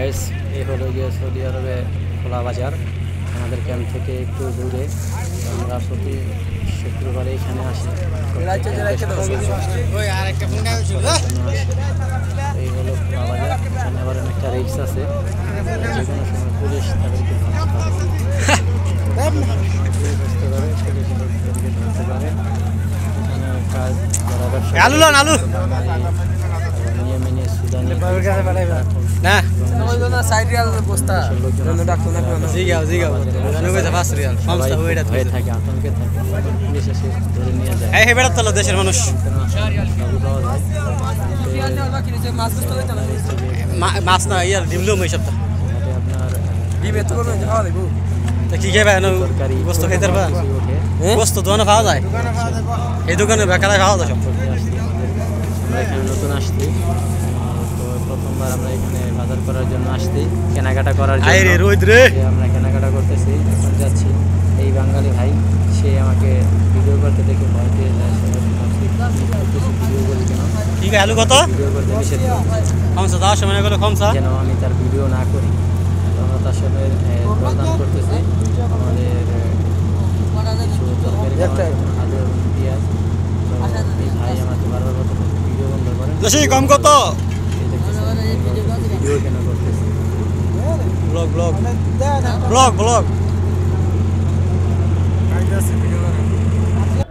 Guys, এই হলো গিয়ে সৌদি আরবে খোলা বাজার, আমাদের ক্যাম্প থেকে একটু দূরে। আমরা প্রতি শুক্রবারে এখানে আসি। এই হলো খোলা বাজার, এখানে আবার অনেকটা রিক্স আছে, যে কোনো সময় পুলিশ তাদেরকে ধরতে পারে, ধরতে পারে। এখানে কাজ যারা ব্যবসা ইয়েমেনি, সুদানি না হয়ে থাকে, আতঙ্কে থাকে, পুলিশ এসে ধরে নিয়ে যায়। দেশের মানুষ মাছ না ইয়ার ডিমলো এই সপ্তাহ আপনার কি খাইবা বস্তু খাইতে পারবা? বস্তু দোকানে পাওয়া যায়, এই দোকানে বেকারায় পাওয়া যায় সব। আমরা এখানে নতুন আসছি, তো প্রথমবার আমরা এখানে বাজার করার জন্য আসছি, কেনাকাটা করার জন্য। আমরা কেনাকাটা করতেছি, এখন যাচ্ছি। এই বাঙালি ভাই, সে আমাকে ভিডিও করতে দেখে ভয় পেয়ে যায়, ভিডিও করি কেন, ঠিক আছে। আলু কত? ভিডিও করতে নিষেধ কমসা 10 মনে করলে কমসা যেন আমি তার ভিডিও না করি। তো আমরা তার সাথে দরদাম করতেছি আমাদের কিছু তরকারি, আলু, পেঁয়াজ। তো এই ভাই আমাকে বারবার বলতে ভিডিও বন্ধ করেন, কম কত? ভিডিও কেন করতেছি। ব্লগ